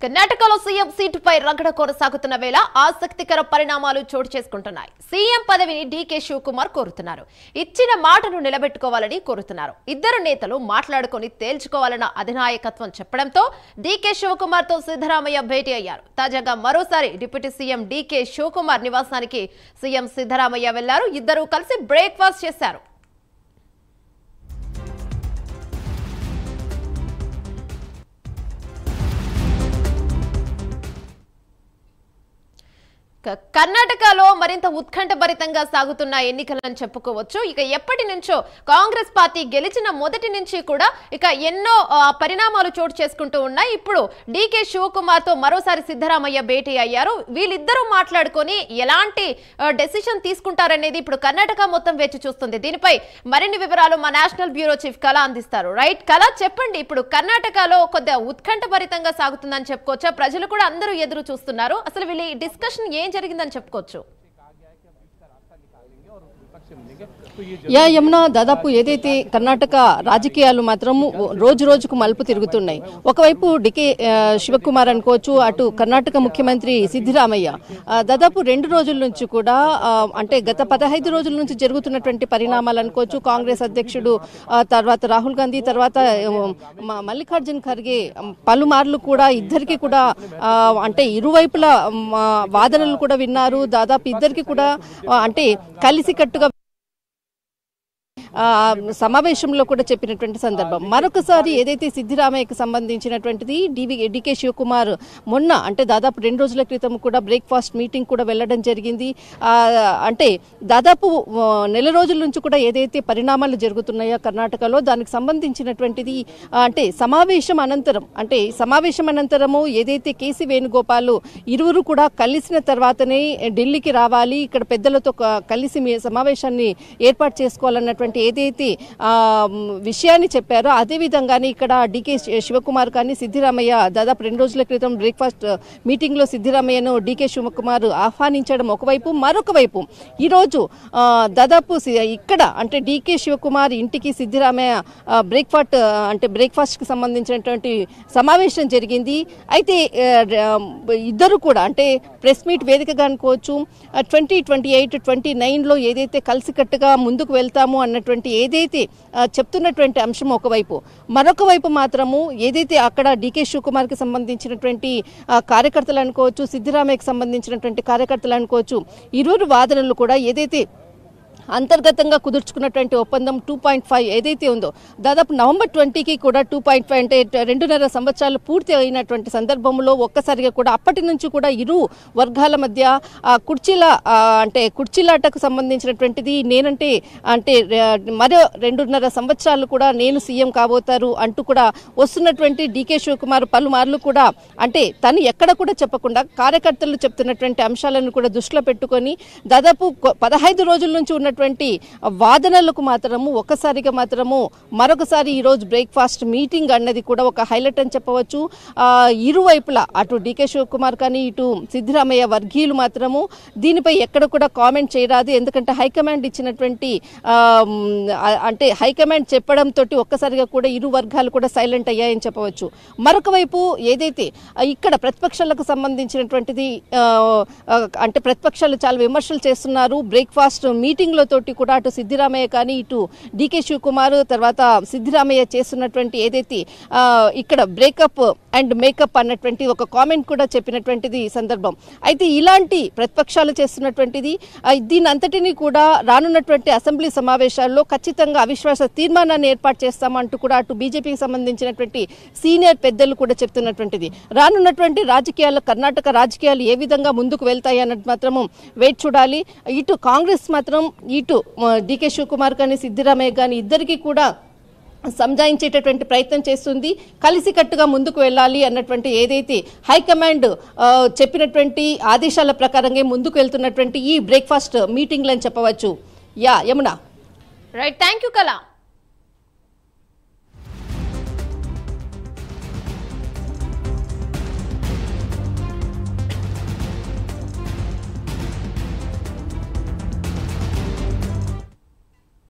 కర్ణాటకలో సీఎం సీటుపై రగడ కొనసాగుతున్న వేళ ఆసక్తికర పరిణామాలు చోటు చేసుకుంటున్నాయి. సీఎం పదవిని డీకే శివకుమార్ కోరుతున్నారు. ఇచ్చిన మాటను నిలబెట్టుకోవాలని కోరుతున్నారు. ఇద్దరు నేతలు మాట్లాడుకొని తేల్చుకోవాలన్న అధినాయకత్వం చెప్పడంతో డీకే శివకుమార్ తో సిద్ధరామయ్య భేటీ అయ్యారు. తాజాగా మరోసారి డిప్యూటీ సీఎం డీకే శివకుమార్ నివాసానికి సీఎం సిద్ధరామయ్య వెళ్లారు. ఇద్దరూ కలిసి బ్రేక్ఫాస్ట్ చేశారు. కర్ణాటకలో మరింత ఉత్కంఠభరితంగా సాగుతున్న ఎన్నికలను చెప్పుకోవచ్చు. ఇక ఎప్పటి నుంచో కాంగ్రెస్ పార్టీ గెలిచిన మొదటి నుంచి కూడా ఇక ఎన్నో పరిణామాలు చోటు చేసుకుంటూ ఉన్నాయి. ఇప్పుడు డీకే శివకుమార్ తో మరోసారి సిద్ధరామయ్య భేటీ అయ్యారు. వీళ్ళిద్దరూ మాట్లాడుకొని ఎలాంటి డెసిషన్ తీసుకుంటారనేది ఇప్పుడు కర్ణాటక మొత్తం వేచి చూస్తుంది. దీనిపై మరిన్ని వివరాలు మా నేషనల్ బ్యూరో చీఫ్ కళ అందిస్తారు. రైట్ కళ, చెప్పండి. ఇప్పుడు కర్ణాటకలో కొద్దిగా ఉత్కంఠభరితంగా సాగుతుందని చెప్పుకోవచ్చా? ప్రజలు కూడా అందరూ ఎదురు చూస్తున్నారు. అసలు వీళ్ళ డిస్కషన్ ఏం జరిగిందని చెప్పుకోవచ్చు? యమున, దాదాపు ఏదైతే కర్ణాటక రాజకీయాలు మాత్రం రోజు రోజుకు మలుపు తిరుగుతున్నాయి. ఒకవైపు డికే శివకుమార్ అనుకోవచ్చు, అటు కర్ణాటక ముఖ్యమంత్రి సిద్ధరామయ్య దాదాపు 2 రోజుల నుంచి కూడా అంటే గత 15 రోజుల నుంచి జరుగుతున్నటువంటి పరిణామాలు అనుకోవచ్చు. కాంగ్రెస్ అధ్యక్షుడు తర్వాత రాహుల్ గాంధీ, తర్వాత మల్లికార్జున్ ఖర్గే పలుమార్లు కూడా ఇద్దరికి కూడా అంటే ఇరువైపుల వాదనలు కూడా విన్నారు. దాదాపు ఇద్దరికి కూడా అంటే కలిసికట్టుగా సమావేశంలో కూడా చెప్పినటువంటి సందర్భం. మరొకసారి ఏదైతే సిద్ధరామయ్యకు సంబంధించినటువంటిది డీకే శివకుమార్ మొన్న అంటే దాదాపు 2 రోజుల క్రితం కూడా బ్రేక్ఫాస్ట్ మీటింగ్ కూడా వెళ్ళడం జరిగింది. అంటే దాదాపు నెల రోజుల నుంచి కూడా ఏదైతే పరిణామాలు జరుగుతున్నాయో కర్ణాటకలో దానికి సంబంధించినటువంటిది అంటే సమావేశం అనంతరము ఏదైతే కేసీ వేణుగోపాల్ ఇరువురు కూడా కలిసిన తర్వాతనే ఢిల్లీకి రావాలి, ఇక్కడ పెద్దలతో కలిసి సమావేశాన్ని ఏర్పాటు చేసుకోవాలన్నటువంటి ఏదైతే విషయాన్ని చెప్పారో అదే విధంగానే ఇక్కడ డీకే శివకుమార్ కానీ సిద్ధరామయ్య దాదాపు 2 రోజుల క్రితం బ్రేక్ఫాస్ట్ మీటింగ్ లో సిద్ధరామయ్యను డీకే శివకుమార్ ఆహ్వానించడం ఒకవైపు, మరొక వైపు ఈరోజు దాదాపు ఇక్కడ అంటే డీకే శివకుమార్ ఇంటికి సిద్ధరామయ్య బ్రేక్ఫాస్ట్ కి సంబంధించినటువంటి సమావేశం జరిగింది. అయితే ఇద్దరు కూడా అంటే ప్రెస్ మీట్ వేదికగా అనుకోవచ్చు 2028, 29లో ఏదైతే కలిసికట్టుగా ముందుకు వెళ్తాము అన్నటువంటి ఏదైతే చెప్తున్నటువంటి అంశం ఒకవైపు, మరొక వైపు మాత్రము ఏదైతే అక్కడ డీకే శివకుమార్ కి సంబంధించినటువంటి కార్యకర్తలు అనుకోవచ్చు, సిద్ధరామయ్యకి సంబంధించినటువంటి కార్యకర్తలు అనుకోవచ్చు, ఇరువురు వాదనలు కూడా ఏదైతే అంతర్గతంగా కుదుర్చుకున్నటువంటి ఒప్పందం 2.5 ఏదైతే ఉందో దాదాపు నవంబర్ 20కి కూడా 2.5 అంటే 2.5 సంవత్సరాలు పూర్తి అయినటువంటి సందర్భంలో ఒక్కసారిగా కూడా అప్పటి నుంచి కూడా ఇరు వర్గాల మధ్య కుర్చీలాటకు సంబంధించినటువంటిది నేనంటే అంటే మరో 2.5 సంవత్సరాలు కూడా నేను సీఎం కాబోతారు అంటూ కూడా వస్తున్నటువంటి డీకే శివకుమార్ పలుమార్లు కూడా అంటే తను ఎక్కడ కూడా చెప్పకుండా కార్యకర్తలు చెప్తున్నటువంటి అంశాలను కూడా దృష్టిలో పెట్టుకొని దాదాపు 15 రోజుల నుంచి ఉన్నటువంటి వాదనలకు మాత్రము ఒక్కసారిగా మాత్రము మరొకసారి ఈ రోజు బ్రేక్ఫాస్ట్ మీటింగ్ అన్నది కూడా ఒక హైలైట్ అని చెప్పవచ్చు. ఇరువైపులా అటు డీకే శివకుమార్ కానీ ఇటు సిద్ధరామయ్య వర్గీయులు మాత్రము దీనిపై ఎక్కడ కూడా కామెంట్ చేయరాదు. ఎందుకంటే హైకమాండ్ ఇచ్చినటువంటి అంటే హైకమాండ్ చెప్పడంతో ఒక్కసారిగా కూడా ఇరు వర్గాలు కూడా సైలెంట్ అయ్యాయని చెప్పవచ్చు. మరొక వైపు ఏదైతే ఇక్కడ ప్రతిపక్షాలకు సంబంధించినటువంటిది అంటే ప్రతిపక్షాలు చాలా విమర్శలు చేస్తున్నారు. బ్రేక్ఫాస్ట్ మీటింగ్ లో తోటి కూడా అటు సిద్ధరామయ్య కానీ ఇటు డీకే శివకుమార్ తర్వాత సిద్ధరామయ్య చేస్తున్నటువంటి ఏదైతే ఇక్కడ బ్రేకప్ అండ్ మేకప్ అన్నటువంటి ఒక కామెంట్ కూడా చెప్పినటువంటిది సందర్భం. అయితే ఇలాంటి ప్రతిపక్షాలు చేస్తున్నటువంటిది దీని అంతటినీ కూడా రానున్నటువంటి అసెంబ్లీ సమావేశాల్లో ఖచ్చితంగా అవిశ్వాస తీర్మానాన్ని ఏర్పాటు చేస్తామంటూ కూడా అటు బీజేపీకి సంబంధించినటువంటి సీనియర్ పెద్దలు కూడా చెప్తున్నటువంటిది. రానున్నటువంటి రాజకీయాలు కర్ణాటక రాజకీయాలు ఏ విధంగా ముందుకు వెళ్తాయి అన్నట్టు మాత్రము వెయిట్ చూడాలి. ఇటు కాంగ్రెస్ మాత్రం ఇటు డీకే శివకుమార్ కానీ సిద్ధరామయ్య కానీ ఇద్దరికి కూడా సంజాయించేటటువంటి ప్రయత్నం చేస్తుంది. కలిసికట్టుగా ముందుకు వెళ్ళాలి అన్నటువంటి ఏదైతే హైకమాండ్ చెప్పినటువంటి ఆదేశాల ప్రకారంగా ముందుకు వెళ్తున్నటువంటి ఈ బ్రేక్ఫాస్ట్ మీటింగ్లు అని చెప్పవచ్చు. యమున. రైట్, థ్యాంక్ యూ కళ.